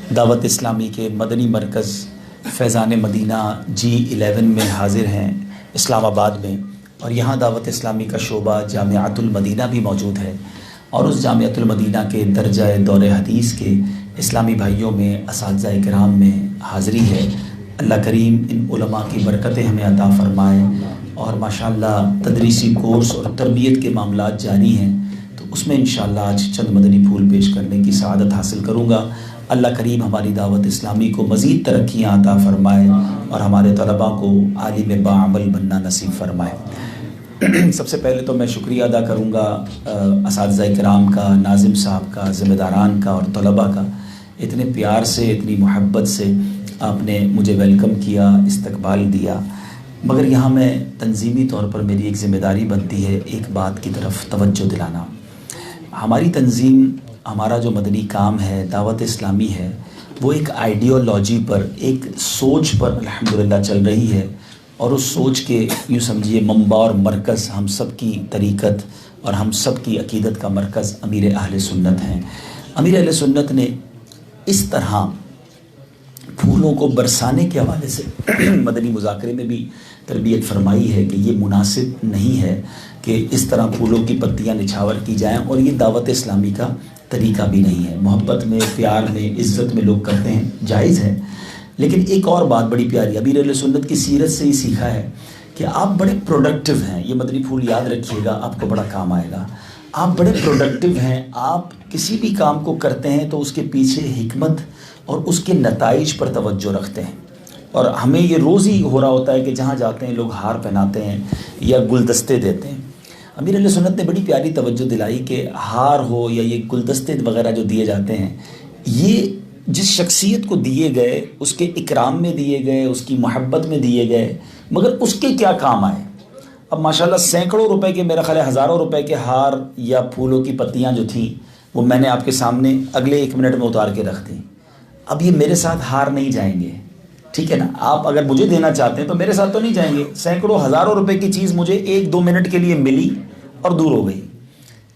دعوت اسلامی کے مدنی مرکز فیضان مدینہ G11 میں حاضر ہیں اسلام آباد میں، اور یہاں دعوت اسلامی کا شعبہ جامعۃ المدینہ بھی موجود ہے، اور اس جامعۃ المدینہ کے درجہ دور حدیث کے اسلامی بھائیوں میں اساتذہ کرام میں حاضری ہے۔ اللہ کریم ان علماء کی برکتیں ہمیں عطا فرمائے، اور ماشاءاللہ تدریسی کورس اور تربیت کے معاملات جاری ہیں، تو اس میں انشاءاللہ آج چند مدنی پھول پیش کرنے کی سعادت حاصل کروں گا۔ اللہ کریم ہماری دعوت اسلامی کو مزید ترقیاں عطا فرمائے اور ہمارے طلباء کو عالم باعمل بننا نصیب فرمائے۔ سب سے پہلے تو میں شکریہ ادا کروں گا اساتذہ کرام کا، ناظم صاحب کا، ذمہ داران کا اور طلباء کا۔ اتنے پیار سے، اتنی محبت سے آپ نے مجھے ویلکم کیا، استقبال دیا، مگر یہاں میں تنظیمی طور پر میری ایک ذمہ داری بنتی ہے ایک بات کی طرف توجہ دلانا۔ ہماری تنظیم، ہمارا جو مدنی کام ہے، دعوت اسلامی ہے، وہ ایک آئیڈیالوجی پر، ایک سوچ پر الحمدللہ چل رہی ہے، اور اس سوچ کے یوں سمجھیے منبع اور مرکز ہم سب کی طریقت اور ہم سب کی عقیدت کا مرکز امیر اہل سنت ہیں۔ امیر اہل سنت نے اس طرح پھولوں کو برسانے کے حوالے سے مدنی مذاکرے میں بھی تربیت فرمائی ہے کہ یہ مناسب نہیں ہے کہ اس طرح پھولوں کی پتیاں نچھاور کی جائیں، اور یہ دعوت اسلامی کا طریقہ بھی نہیں ہے۔ محبت میں، پیار میں، عزت میں لوگ کرتے ہیں، جائز ہے، لیکن ایک اور بات بڑی پیاری امیر اہل سنت کی سیرت سے ہی سیکھا ہے کہ آپ بڑے پروڈکٹیو ہیں۔ یہ مدنی پھول یاد رکھیے گا، آپ کو بڑا کام آئے گا۔ آپ بڑے پروڈکٹیو ہیں، آپ کسی بھی کام کو کرتے ہیں تو اس کے پیچھے حکمت اور اس کے نتائج پر توجہ رکھتے ہیں، اور ہمیں یہ روز ہی ہو رہا ہوتا ہے کہ جہاں جاتے ہیں لوگ ہار پہناتے ہیں یا گلدستے دیتے ہیں۔ امیر اہل سنت نے بڑی پیاری توجہ دلائی کہ ہار ہو یا یہ گلدستے وغیرہ جو دیے جاتے ہیں، یہ جس شخصیت کو دیے گئے، اس کے اکرام میں دیے گئے، اس کی محبت میں دیے گئے، مگر اس کے کیا کام آئے۔ اب ماشاءاللہ سینکڑوں روپے کے، میرا خیال ہے ہزاروں روپے کے ہار یا پھولوں کی پتیاں جو تھیں وہ میں نے آپ کے سامنے اگلے 1 منٹ میں اتار کے رکھ دیں۔ اب یہ میرے ساتھ ہار نہیں جائیں گے، ٹھیک ہے نا؟ آپ اگر مجھے دینا چاہتے ہیں تو میرے ساتھ تو نہیں جائیں گے۔ سینکڑوں ہزاروں روپے کی چیز مجھے 1-2 منٹ کے لیے ملی اور دور ہو گئی۔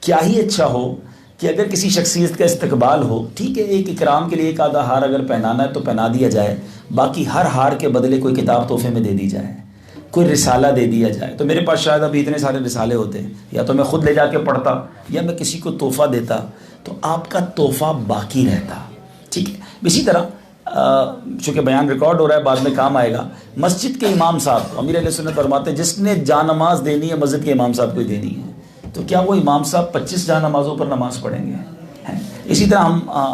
کیا ہی اچھا ہو کہ اگر کسی شخصیت کا استقبال ہو، ٹھیک ہے، ایک اکرام کے لیے ایک آدھا ہار اگر پہنانا ہے تو پہنا دیا جائے، باقی ہر ہار کے بدلے کوئی کتاب تحفے میں دے دی جائے، کوئی رسالہ دے دیا جائے۔ تو میرے پاس شاید ابھی اتنے سارے رسالے ہوتے، یا تو میں خود لے جا کے پڑھتا یا میں کسی کو تحفہ دیتا، تو آپ کا تحفہ باقی رہتا، ٹھیک ہے۔ اسی طرح چونکہ بیان ریکارڈ ہو رہا ہے، بعد میں کام آئے گا، مسجد کے امام صاحب، امیر اہل سنت فرماتے ہیں جس نے جا نماز دینی ہے مسجد کے امام صاحب کو ہی دینی ہے، تو کیا وہ امام صاحب 25 جا نمازوں پر نماز پڑھیں گے؟ اسی طرح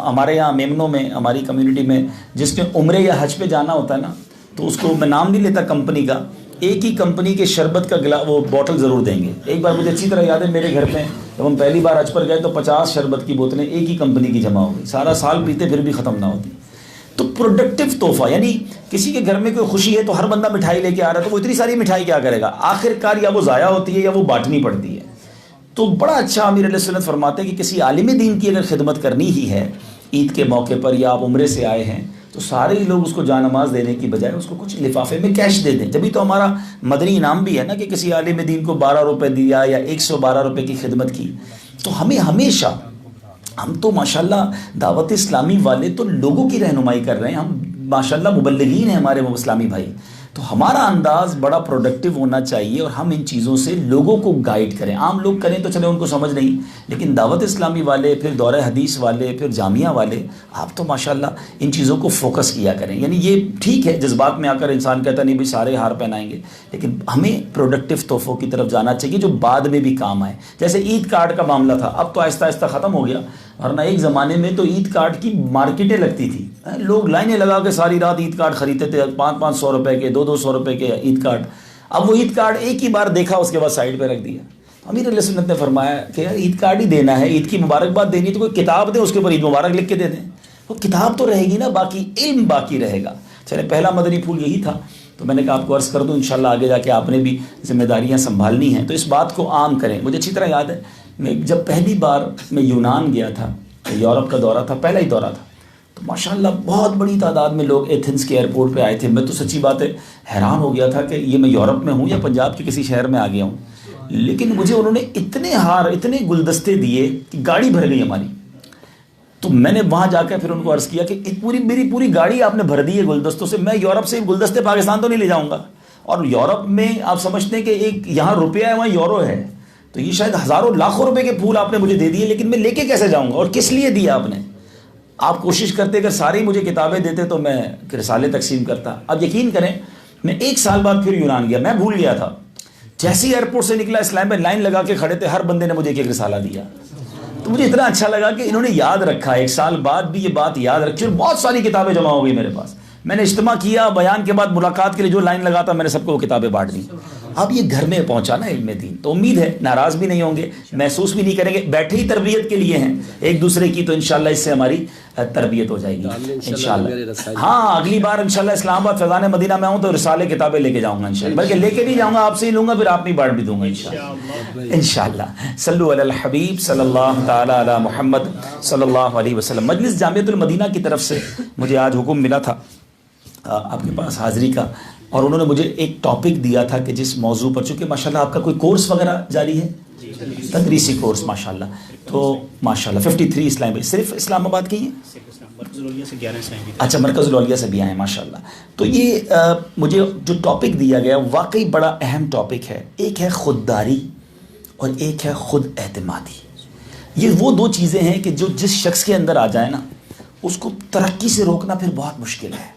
ہمارے یہاں میمنوں میں، ہماری کمیونٹی میں جس نے عمرے یا حج پہ جانا ہوتا ہے نا، تو اس کو میں نام نہیں لیتا کمپنی کا، ایک ہی کمپنی کے شربت کا وہ بوٹل ضرور دیں گے۔ ایک بار مجھے اچھی طرح یاد ہے، میرے گھر پہ جب ہم پہلی بار حج پر گئے تو 50 شربت کی بوتلیں ایک ہی کمپنی کی جمع ہو گئی، سارا سال پیتے پھر بھی ختم نہ ہوتی۔ تو پروڈکٹیو تحفہ، یعنی کسی کے گھر میں کوئی خوشی ہے تو ہر بندہ مٹھائی لے کے آ رہا ہے، تو وہ اتنی ساری مٹھائی کیا کرے گا؟ آخر کار یا وہ ضائع ہوتی ہے یا وہ بانٹنی پڑتی ہے۔ تو بڑا اچھا امیر علیہ سنت فرماتے ہیں کہ کسی عالم دین کی اگر خدمت کرنی ہی ہے عید کے موقع پر، یا آپ عمرے سے آئے ہیں، تو سارے ہی لوگ اس کو جا نماز دینے کی بجائے اس کو کچھ لفافے میں کیش دے دیں۔ جبھی تو ہمارا مدنی انعام بھی ہے نا کہ کسی عالم دین کو 12 روپے دیا یا 112 روپے کی خدمت کی۔ تو ہمیں ہمیشہ، ہم تو ماشاءاللہ دعوت اسلامی والے تو لوگوں کی رہنمائی کر رہے ہیں، ہم ماشاءاللہ مبلغین ہیں ہمارے وہ اسلامی بھائی، تو ہمارا انداز بڑا پروڈکٹیو ہونا چاہیے، اور ہم ان چیزوں سے لوگوں کو گائیڈ کریں۔ عام لوگ کریں تو چلے ان کو سمجھ نہیں، لیکن دعوت اسلامی والے، پھر دور حدیث والے، پھر جامعہ والے، آپ تو ماشاءاللہ ان چیزوں کو فوکس کیا کریں۔ یعنی یہ ٹھیک ہے جذبات میں آ کر انسان کہتا نہیں بھائی سارے ہار پہنائیں گے، لیکن ہمیں پروڈکٹیو تحفوں کی طرف جانا چاہیے جو بعد میں بھی کام آئے۔ جیسے عید کارڈ کا معاملہ تھا، اب تو آہستہ آہستہ ختم ہو گیا، ورنہ ایک زمانے میں تو عید کارڈ کی مارکیٹیں لگتی تھی، لوگ لائنیں لگا کے ساری رات عید کارڈ خریدتے تھے، 500 روپے کے، 200 روپے کے عید کارڈ۔ اب وہ عید کارڈ ایک ہی بار دیکھا، اس کے بعد سائڈ پہ رکھ دیا۔ امیر علیہ سنت نے فرمایا کہ یار عید کارڈ ہی دینا ہے، عید کی مبارکباد دینی ہے تو کوئی کتاب دیں، اس کے اوپر عید مبارک لکھ کے دے دیں، وہ کتاب تو رہے گی نا، باقی علم باقی رہے گا۔ چلے پہلا مدنی پھول یہی تھا، تو میں نے کہا آپ کو عرض کر دوں، انشاءاللہ آگے جا کے آپ نے بھی ذمہ داریاں سنبھالنی ہیں، تو اس بات کو عام کریں۔ مجھے اچھی طرح یاد ہے، میں جب پہلی بار میں یونان گیا تھا، یورپ کا دورہ تھا، پہلا ہی دورہ تھا، تو ماشاءاللہ بہت بڑی تعداد میں لوگ ایتھنز کے ایئرپورٹ پہ آئے تھے۔ میں تو سچی بات ہے حیران ہو گیا تھا کہ یہ میں یورپ میں ہوں یا پنجاب کے کسی شہر میں آ گیا ہوں، لیکن مجھے انہوں نے اتنے ہار، اتنے گلدستے دیے کہ گاڑی بھر گئی ہماری۔ تو تو میں نے وہاں جا کے پھر ان کو عرض کیا کہ میری پوری گاڑی آپ نے بھر دی ہے گلدستوں سے، میں یورپ سے گلدستے پاکستان تو نہیں لے جاؤں گا، اور یورپ میں آپ سمجھتے ہیں کہ ایک یہاں روپیہ ہے وہاں یورو ہے، تو یہ شاید ہزاروں لاکھوں روپے کے پھول آپ نے مجھے دے دیے، لیکن میں لے کے کیسے جاؤں گا اور کس لیے دیا آپ نے؟ آپ کوشش کرتے اگر ساری مجھے کتابیں دیتے تو میں رسالے تقسیم کرتا۔ اب یقین کریں میں 1 سال بعد پھر یونان گیا، میں بھول گیا تھا، جیسے ہی ایئرپورٹ سے نکلا اسلام میں لائن لگا کے کھڑے تھے، ہر بندے نے مجھے ایک رسالہ دیا، تو مجھے اتنا اچھا لگا کہ انہوں نے یاد رکھا، 1 سال بعد بھی یہ بات یاد رکھی، اور بہت ساری کتابیں جمع ہو گئی میرے پاس۔ میں نے اجتماع کیا، بیان کے بعد ملاقات کے لیے جو لائن لگا تھا میں نے سب کو وہ کتابیں بانٹ دیں۔ اب یہ گھر میں پہنچا نا علم دین، تو امید ہے ناراض بھی نہیں ہوں گے، محسوس بھی نہیں کریں گے، بیٹھے ہی تربیت کے لیے ہیں ایک دوسرے کی، تو انشاءاللہ اس سے ہماری تربیت ہو جائے گی انشاءاللہ۔ ہاں اگلی بار انشاءاللہ اسلام آباد فیضان مدینہ میں آؤں تو رسالے کتابیں لے کے جاؤں گا انشاءاللہ، بلکہ لے کے نہیں جاؤں گا، آپ سے ہی لوں گا، پھر آپ نہیں بانٹ بھی دوں گا انشاءاللہ۔ صلو علی الحبیب صلی اللہ تعالی علی محمد صلی اللہ علیہ وسلم۔ مجلس جامعۃ المدینہ کی طرف سے مجھے آج حکم ملا تھا آپ کے پاس حاضری کا، اور انہوں نے مجھے ایک ٹاپک دیا تھا کہ جس موضوع پر، چونکہ ماشاءاللہ آپ کا کوئی کورس وغیرہ جاری ہے، تدریسی کورس ماشاءاللہ، تو ماشاءاللہ 53 اسلام صرف اسلام آباد کی ہیں؟ مرکز العلیا سے 11 اسلام بھی، اچھا مرکز العلیا سے بھی آئے ہیں ماشاءاللہ۔ تو یہ مجھے جو ٹاپک دیا گیا واقعی بڑا اہم ٹاپک ہے، ایک ہے خودداری اور ایک ہے خود اعتمادی۔ یہ وہ 2 چیزیں ہیں کہ جو جس شخص کے اندر آ جائے نا اس کو ترقی سے روکنا پھر بہت مشکل ہے۔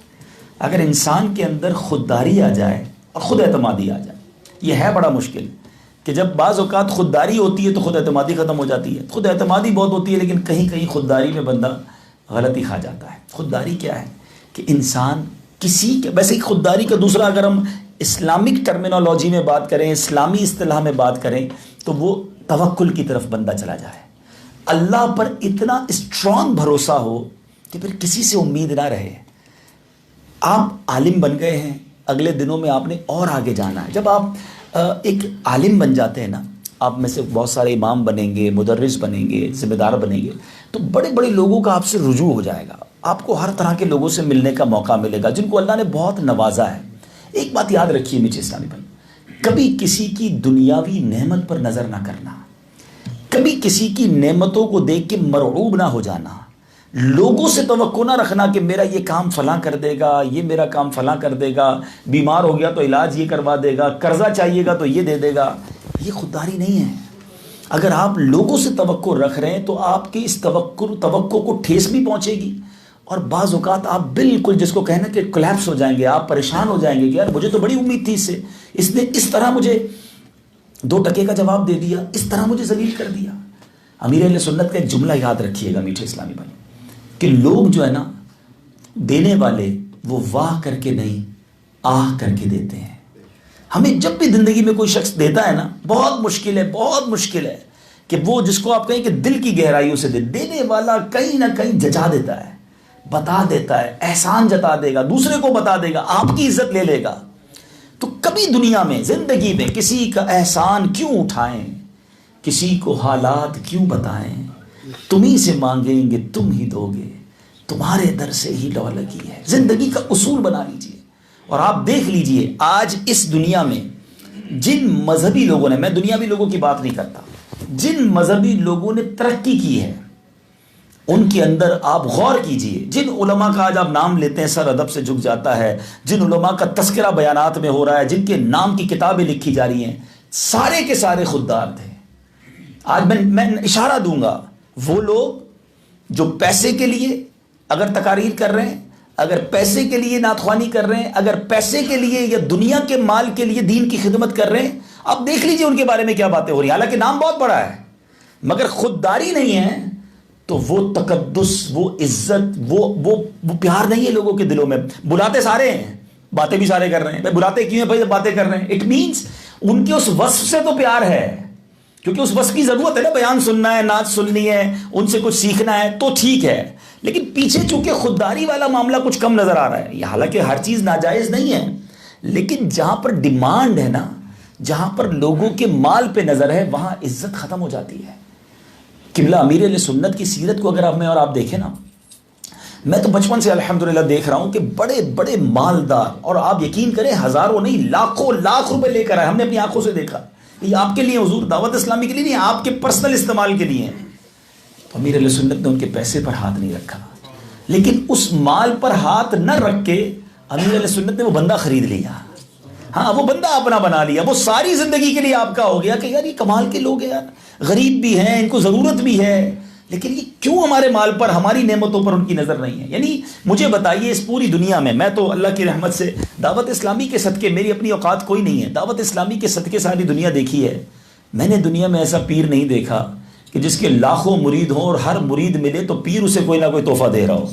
اگر انسان کے اندر خودداری آ جائے اور خود اعتمادی آ جائے، یہ ہے بڑا مشکل، کہ جب بعض اوقات خودداری ہوتی ہے تو خود اعتمادی ختم ہو جاتی ہے، خود اعتمادی بہت ہوتی ہے لیکن کہیں کہیں خودداری میں بندہ غلطی کھا جاتا ہے۔ خودداری کیا ہے کہ انسان کسی کے، ویسے ہی خودداری کا دوسرا اگر ہم اسلامک ٹرمینالوجی میں بات کریں، اسلامی اصطلاح میں بات کریں، تو وہ توکل کی طرف بندہ چلا جائے، اللہ پر اتنا اسٹرانگ بھروسہ ہو کہ پھر کسی سے امید نہ رہے۔ آپ عالم بن گئے ہیں، اگلے دنوں میں آپ نے اور آگے جانا ہے۔ جب آپ ایک عالم بن جاتے ہیں نا، آپ میں سے بہت سارے امام بنیں گے، مدرس بنیں گے، ذمہ دار بنیں گے، تو بڑے بڑے لوگوں کا آپ سے رجوع ہو جائے گا، آپ کو ہر طرح کے لوگوں سے ملنے کا موقع ملے گا جن کو اللہ نے بہت نوازا ہے۔ ایک بات یاد رکھیے میٹھے اسلامی بھائی، کبھی کسی کی دنیاوی نعمت پر نظر نہ کرنا، کبھی کسی کی نعمتوں کو دیکھ کے مرعوب نہ ہو جانا، لوگوں سے توقع نہ رکھنا کہ میرا یہ کام فلاں کر دے گا، یہ میرا کام فلاں کر دے گا، بیمار ہو گیا تو علاج یہ کروا دے گا، قرضہ چاہیے گا تو یہ دے دے گا۔ یہ خودداری نہیں ہے۔ اگر آپ لوگوں سے توقع رکھ رہے ہیں تو آپ کی اس توقع کو ٹھیس بھی پہنچے گی، اور بعض اوقات آپ بالکل جس کو کہنا کہ کولیپس ہو جائیں گے، آپ پریشان ہو جائیں گے کہ یار مجھے تو بڑی امید تھی اس نے اس طرح مجھے 2 ٹکے کا جواب دے دیا، اس طرح مجھے ذلیل کر دیا۔ امیر اہل سنت کا ایک جملہ یاد رکھیے گا میٹھے اسلامی بھائی، کہ لوگ جو ہے نا دینے والے وہ واہ کر کے نہیں آہ کر کے دیتے ہیں۔ ہمیں جب بھی زندگی میں کوئی شخص دیتا ہے نا، بہت مشکل ہے کہ وہ جس کو آپ کہیں کہ دل کی گہرائیوں سے دینے والا کہیں نہ کہیں ججا دیتا ہے، بتا دیتا ہے، احسان جتا دے گا، دوسرے کو بتا دے گا، آپ کی عزت لے لے گا۔ تو کبھی دنیا میں زندگی میں کسی کا احسان کیوں اٹھائیں، کسی کو حالات کیوں بتائیں، تمہیں سے مانگیں گے تم ہی دو گے، تمہارے در سے ہی لو لگی ہے۔ زندگی کا اصول بنا لیجئے، اور آپ دیکھ لیجئے آج اس دنیا میں جن مذہبی لوگوں نے، میں دنیاوی لوگوں کی بات نہیں کرتا، جن مذہبی لوگوں نے ترقی کی ہے ان کے اندر آپ غور کیجئے، جن علماء کا آج آپ نام لیتے ہیں سر ادب سے جھک جاتا ہے، جن علماء کا تذکرہ بیانات میں ہو رہا ہے، جن کے نام کی کتابیں لکھی جا رہی ہیں، سارے کے سارے خوددار تھے۔ آج میں اشارہ دوں گا، وہ لوگ جو پیسے کے لیے اگر تقاریر کر رہے ہیں، اگر پیسے کے لیے نعت خوانی کر رہے ہیں، اگر پیسے کے لیے یا دنیا کے مال کے لیے دین کی خدمت کر رہے ہیں، اب دیکھ لیجئے ان کے بارے میں کیا باتیں ہو رہی ہیں۔ حالانکہ نام بہت بڑا ہے مگر خودداری نہیں ہے، تو وہ تقدس، وہ عزت، وہ پیار نہیں ہے لوگوں کے دلوں میں۔ بلاتے سارے ہیں، باتیں بھی سارے کر رہے ہیں، بلاتے کیوں ہیں بھائی؟ باتیں کر رہے ہیں، اٹ مینس ان کے اس وصف سے تو پیار ہے، کیونکہ اس وصف کی ضرورت ہے نا، بیان سننا ہے، نعت سننی ہے، ان سے کچھ سیکھنا ہے تو ٹھیک ہے، لیکن پیچھے چونکہ خودداری والا معاملہ کچھ کم نظر آ رہا ہے۔ یہ حالانکہ ہر چیز ناجائز نہیں ہے، لیکن جہاں پر ڈیمانڈ ہے نا، جہاں پر لوگوں کے مال پہ نظر ہے، وہاں عزت ختم ہو جاتی ہے۔ قبلہ امیر علیہ سنت کی سیرت کو اگر آپ دیکھیں نا، میں تو بچپن سے الحمدللہ دیکھ رہا ہوں کہ بڑے بڑے مالدار، اور آپ یقین کریں ہزاروں نہیں لاکھوں لاکھ روپے لے کر آئے، ہم نے اپنی آنکھوں سے دیکھا۔ یہ آپ کے لیے حضور دعوت اسلامی کے لیے نہیں، آپ کے پرسنل استعمال کے لیے ہیں۔ تو امیر علیہ سنت نے ان کے پیسے پر ہاتھ نہیں رکھا، لیکن اس مال پر ہاتھ نہ رکھ کے امیر علیہ سنت نے وہ بندہ خرید لیا. ہاں وہ بندہ اپنا بنا لیا، وہ ساری زندگی کے لیے آپ کا ہو گیا کہ یار یہ کمال کے لوگ ہیں یار، غریب بھی ہیں، ان کو ضرورت بھی ہے، لیکن یہ کیوں ہمارے مال پر، ہماری نعمتوں پر ان کی نظر نہیں ہے. یعنی مجھے بتائیے اس پوری دنیا میں تو اللہ کی رحمت سے دعوت اسلامی کے صدقے، میری اپنی اوقات کوئی نہیں ہے، دعوت اسلامی کے صدقے ساری دنیا دیکھی ہے، میں نے دنیا میں ایسا پیر نہیں دیکھا کہ جس کے لاکھوں مرید ہوں اور ہر مرید ملے تو پیر اسے کوئی نہ کوئی تحفہ دے رہا ہو.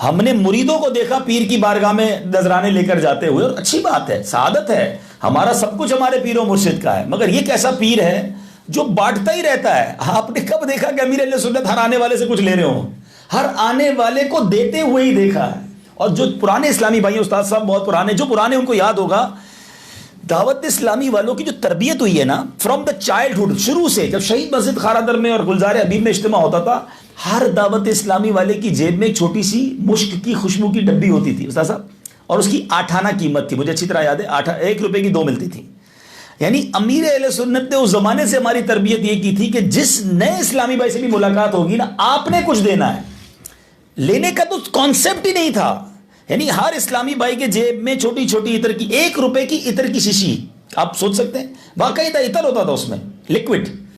ہم نے مریدوں کو دیکھا پیر کی بارگاہ میں نذرانے لے کر جاتے ہوئے، اور اچھی بات ہے، سعادت ہے، ہمارا سب کچھ ہمارے پیر و مرشد کا ہے، مگر یہ کیسا پیر ہے جو بانٹتا ہی رہتا ہے. آپ نے کب دیکھا کہ امیر علیہ سنت ہر آنے والے سے کچھ لے رہے ہوں؟ ہر آنے والے کو دیتے ہوئے ہی دیکھا ہے. اور جو پرانے اسلامی بھائی، استاد صاحب بہت پرانے، جو پرانے ان کو یاد ہوگا دعوت اسلامی والوں کی جو تربیت ہوئی ہے نا، فرام دا چائلڈہڈ، شروع سے جب شہید مسجد خارا در میں اور گلزار حبیب میں اجتماع ہوتا تھا، ہر دعوت اسلامی والے کی جیب میں ایک چھوٹی سی مشک کی خوشبو کی ڈبی ہوتی تھی استاد صاحب، اور اس کی 8 آنا قیمت تھی، مجھے اچھی طرح یاد ہے، 1 روپے کی 2 ملتی تھی. یعنی امیر اہل سنت نے اس زمانے سے ہماری تربیت یہ کی تھی کہ جس نئے اسلامی بھائی سے بھی ملاقات ہوگی نا، آپ نے کچھ دینا ہے، لینے کا تو کانسیپٹ ہی نہیں تھا. یعنی ہر اسلامی بھائی کے جیب میں چھوٹی چھوٹی عطر کی 1 روپے کی عطر کی شیشی، آپ سوچ سکتے ہیں، باقاعدہ عطر ہوتا تھا اس میں، لکوڈ.